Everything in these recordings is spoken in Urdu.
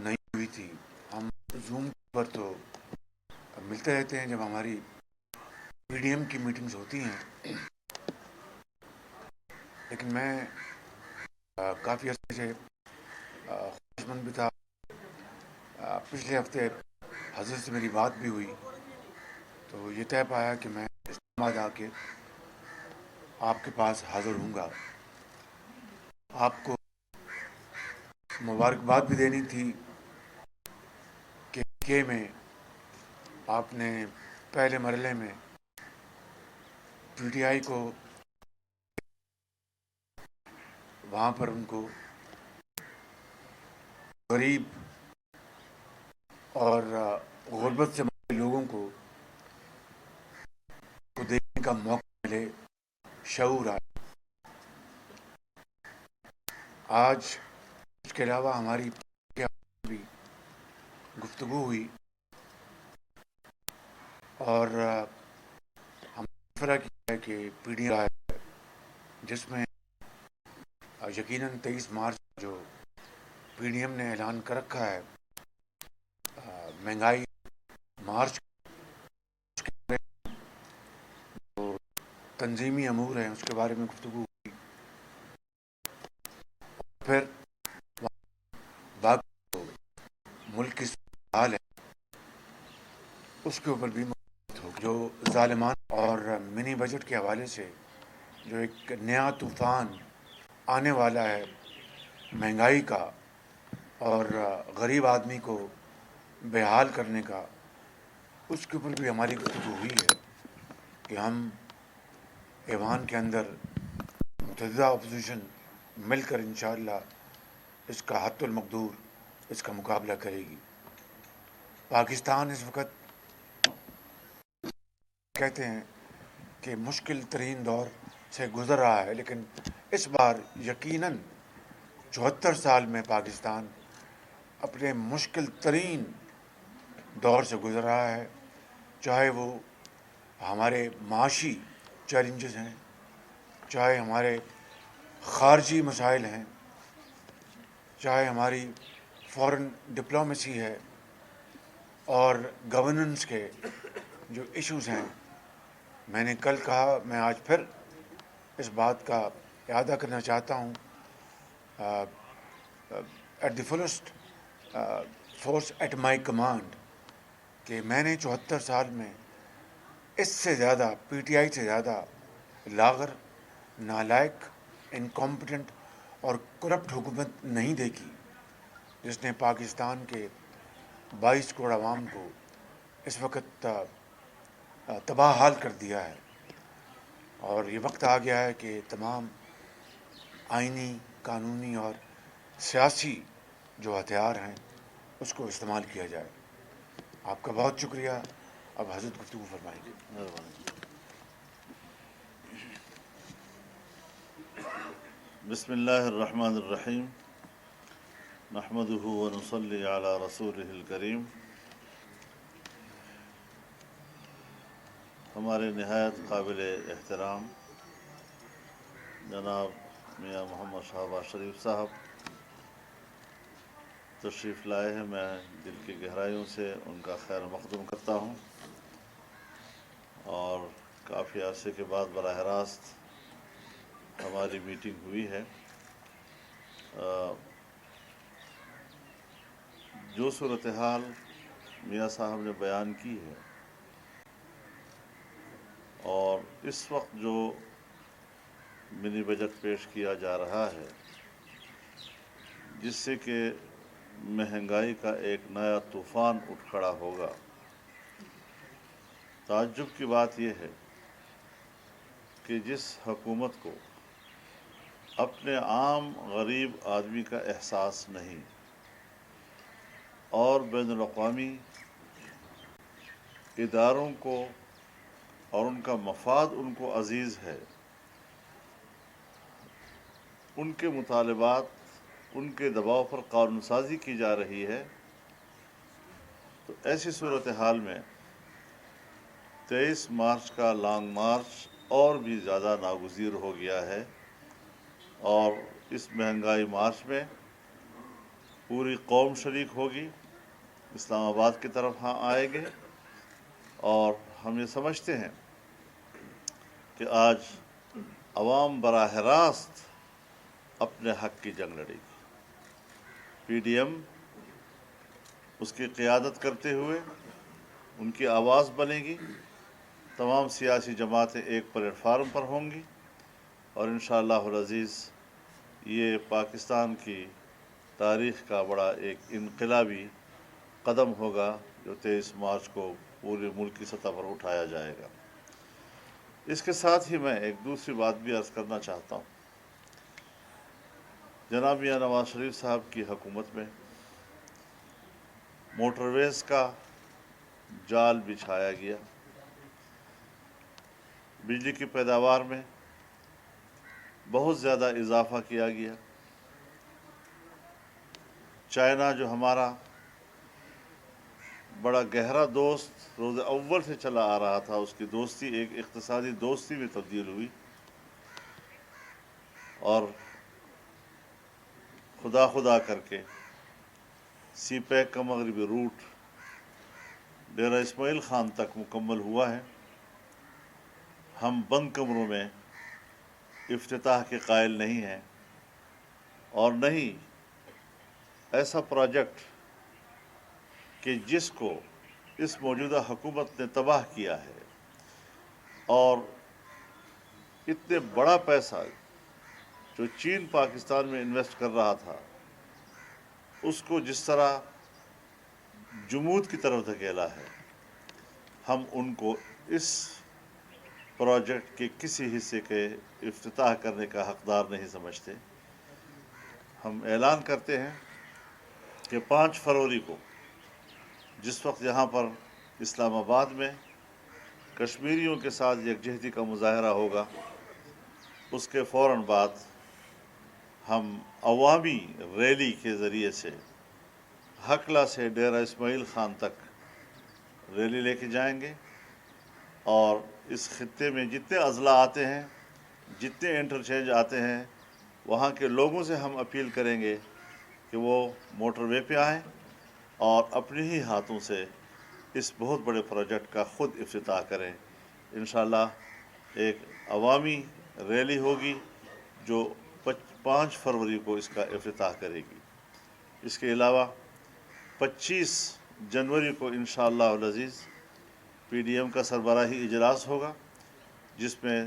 نہیں ہوئی تھی. ہم زوم پر تو ملتے رہتے ہیں جب ہماری پی ڈی ایم کی میٹنگز ہوتی ہیں، لیکن میں کافی عرصے سے خواہش مند بھی تھا. پچھلے ہفتے حضرت سے میری بات بھی ہوئی تو یہ طے پایا کہ میں اسلام آباد آ کے آپ کے پاس حاضر ہوں گا. آپ کو مبارکباد بھی دینی تھی کہ میں آپ نے پہلے مرحلے میں پی ٹی آئی کو وہاں پر ان کو غریب اور غربت سے مرے لوگوں کو دیکھنے کا موقع ملے، شعور آئے. آج اس کے علاوہ ہماری بھی گفتگو ہوئی اور ہم نے فیصلہ کیا ہے کہ پی ڈی آئی جس میں یقیناً 23 مارچ جو پی ڈی ایم نے اعلان کر رکھا ہے مہنگائی مارچ جو تنظیمی امور ہیں اس کے بارے میں گفتگو ہوئی. پھر باقی جو ملک کی حال ہے اس کے اوپر بھی ہو جو ظالمان اور منی بجٹ کے حوالے سے جو ایک نیا طوفان آنے والا ہے مہنگائی کا اور غریب آدمی کو بے حال کرنے کا، اس کے اوپر بھی ہماری گفتگو ہوئی ہے کہ ہم ایوان کے اندر متحدہ اپوزیشن مل کر انشاءاللہ اس کا حد المقدور اس کا مقابلہ کرے گی. پاکستان اس وقت کہتے ہیں کہ مشکل ترین دور سے گزر رہا ہے، لیکن اس بار یقیناً 74 سال میں پاکستان اپنے مشکل ترین دور سے گزر رہا ہے. چاہے وہ ہمارے معاشی چیلنجز ہیں، چاہے ہمارے خارجی مسائل ہیں، چاہے ہماری فورن ڈپلومیسی ہے اور گورننس کے جو ایشوز ہیں. میں نے کل کہا، میں آج پھر اس بات کا اعادہ کرنا چاہتا ہوں at the first force at my command کہ میں نے 74 سال میں اس سے زیادہ پی ٹی آئی سے زیادہ لاغر، نالائق، انکمپٹنٹ اور کرپٹ حکومت نہیں دیکھی جس نے پاکستان کے 22 کروڑ عوام کو اس وقت تباہ حال کر دیا ہے. اور یہ وقت آ گیا ہے کہ تمام آئینی، قانونی اور سیاسی جو ہتھیار ہیں اس کو استعمال کیا جائے. آپ کا بہت شکریہ. اب حضرت گفتگو فرمائیں گے. بسم اللہ الرحمن الرحیم، نحمدہ ونصلی علی رسولہ الکریم. ہمارے نہایت قابل احترام جناب میاں محمد شہباز شریف صاحب تشریف لائے ہیں. میں دل کی گہرائیوں سے ان کا خیر مقدم کرتا ہوں اور کافی عرصے کے بعد براہ راست ہماری میٹنگ ہوئی ہے. جو صورتحال میاں صاحب نے بیان کی ہے اور اس وقت جو منی بجٹ پیش کیا جا رہا ہے جس سے کہ مہنگائی کا ایک نیا طوفان اٹھ کھڑا ہوگا، تعجب کی بات یہ ہے کہ جس حکومت کو اپنے عام غریب آدمی کا احساس نہیں اور بین الاقوامی اداروں کو اور ان کا مفاد ان کو عزیز ہے، ان کے مطالبات، ان کے دباؤ پر قانون سازی کی جا رہی ہے، تو ایسی صورتحال میں 23 مارچ کا لانگ مارچ اور بھی زیادہ ناگزیر ہو گیا ہے. اور اس مہنگائی مارچ میں پوری قوم شریک ہوگی، اسلام آباد کی طرف ہاں آئیں گے، اور ہم یہ سمجھتے ہیں کہ آج عوام براہ راست اپنے حق کی جنگ لڑے گی۔ پی ڈی ایم اس کی قیادت کرتے ہوئے ان کی آواز بنے گی، تمام سیاسی جماعتیں ایک پلیٹ فارم پر ہوں گی، اور انشاءاللہ العزیز یہ پاکستان کی تاریخ کا بڑا ایک انقلابی قدم ہوگا جو 23 مارچ کو پورے ملک کی سطح پر اٹھایا جائے گا۔ اس کے ساتھ ہی میں ایک دوسری بات بھی عرض کرنا چاہتا ہوں۔ جناب میاں نواز شریف صاحب کی حکومت میں موٹر ویز کا جال بچھایا گیا، بجلی کی پیداوار میں بہت زیادہ اضافہ کیا گیا۔ چائنا جو ہمارا بڑا گہرا دوست روز اول سے چلا آ رہا تھا، اس کی دوستی ایک اقتصادی دوستی میں تبدیل ہوئی، اور خدا کر کے سی پیک کا مغربی روٹ ڈیرہ اسماعیل خان تک مکمل ہوا ہے۔ ہم بند کمروں میں افتتاح کے قائل نہیں ہیں، اور نہیں ایسا پروجیکٹ کہ جس کو اس موجودہ حکومت نے تباہ کیا ہے، اور اتنے بڑا پیسہ جو چین پاکستان میں انویسٹ کر رہا تھا اس کو جس طرح جمود کی طرف دھکیلا ہے، ہم ان کو اس پروجیکٹ کے کسی حصے کے افتتاح کرنے کا حقدار نہیں سمجھتے۔ ہم اعلان کرتے ہیں کہ 5 فروری کو جس وقت یہاں پر اسلام آباد میں کشمیریوں کے ساتھ یکجہتی کا مظاہرہ ہوگا، اس کے فوراً بعد ہم عوامی ریلی کے ذریعے سے ہکلا سے ڈیرہ اسماعیل خان تک ریلی لے کے جائیں گے، اور اس خطے میں جتنے اضلاع آتے ہیں، جتنے انٹرچینج آتے ہیں، وہاں کے لوگوں سے ہم اپیل کریں گے کہ وہ موٹر وے پہ آئیں اور اپنے ہی ہاتھوں سے اس بہت بڑے پروجیکٹ کا خود افتتاح کریں۔ انشاءاللہ ایک عوامی ریلی ہوگی جو 5 فروری کو اس کا افتتاح کرے گی۔ اس کے علاوہ 25 جنوری کو انشاءاللہ العزیز پی ڈی ایم کا سربراہی اجلاس ہوگا، جس میں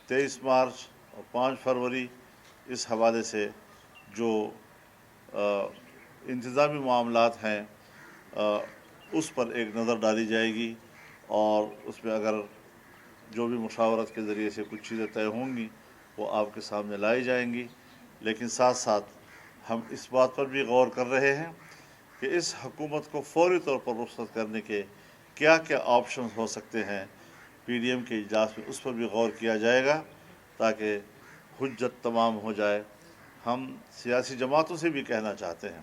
23 مارچ اور 5 فروری اس حوالے سے جو انتظامی معاملات ہیں اس پر ایک نظر ڈالی جائے گی، اور اس میں اگر جو بھی مشاورت کے ذریعے سے کچھ چیزیں طے ہوں گی وہ آپ کے سامنے لائی جائیں گی۔ لیکن ساتھ ساتھ ہم اس بات پر بھی غور کر رہے ہیں کہ اس حکومت کو فوری طور پر رخصت کرنے کے کیا کیا آپشنز ہو سکتے ہیں۔ پی ڈی ایم کے اجلاس میں اس پر بھی غور کیا جائے گا تاکہ حجت تمام ہو جائے۔ ہم سیاسی جماعتوں سے بھی کہنا چاہتے ہیں،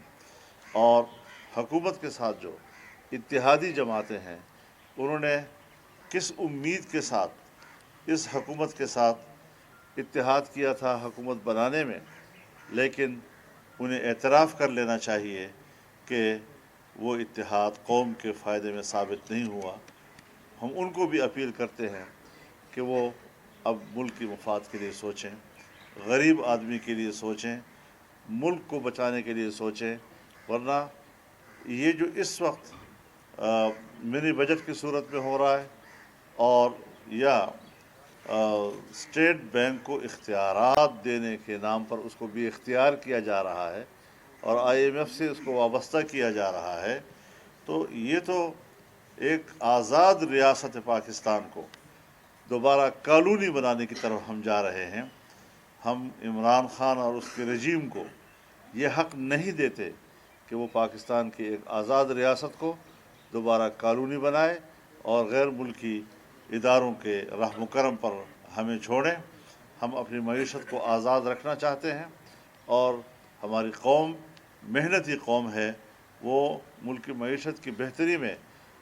اور حکومت کے ساتھ جو اتحادی جماعتیں ہیں، انہوں نے کس امید کے ساتھ اس حکومت کے ساتھ اتحاد کیا تھا حکومت بنانے میں، لیکن انہیں اعتراف کر لینا چاہیے کہ وہ اتحاد قوم کے فائدے میں ثابت نہیں ہوا۔ ہم ان کو بھی اپیل کرتے ہیں کہ وہ اب ملک کی مفاد کے لیے سوچیں، غریب آدمی کے لیے سوچیں، ملک کو بچانے کے لیے سوچیں، ورنہ یہ جو اس وقت منی بجٹ کی صورت میں ہو رہا ہے، اور یا اسٹیٹ بینک کو اختیارات دینے کے نام پر اس کو بھی اختیار کیا جا رہا ہے، اور آئی ایم ایف سے اس کو وابستہ کیا جا رہا ہے، تو یہ تو ایک آزاد ریاست پاکستان کو دوبارہ کالونی بنانے کی طرف ہم جا رہے ہیں۔ ہم عمران خان اور اس کے رجیم کو یہ حق نہیں دیتے کہ وہ پاکستان کی ایک آزاد ریاست کو دوبارہ کالونی بنائے اور غیر ملکی اداروں کے رحم و کرم پر ہمیں چھوڑیں۔ ہم اپنی معیشت کو آزاد رکھنا چاہتے ہیں، اور ہماری قوم محنتی قوم ہے، وہ ملک کی معیشت کی بہتری میں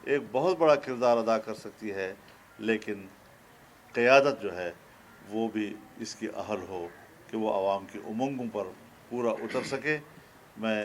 ایک بہت بڑا کردار ادا کر سکتی ہے، لیکن قیادت جو ہے وہ بھی اس کی اہل ہو کہ وہ عوام کی امنگوں پر پورا اتر سکے۔ میں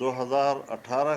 2018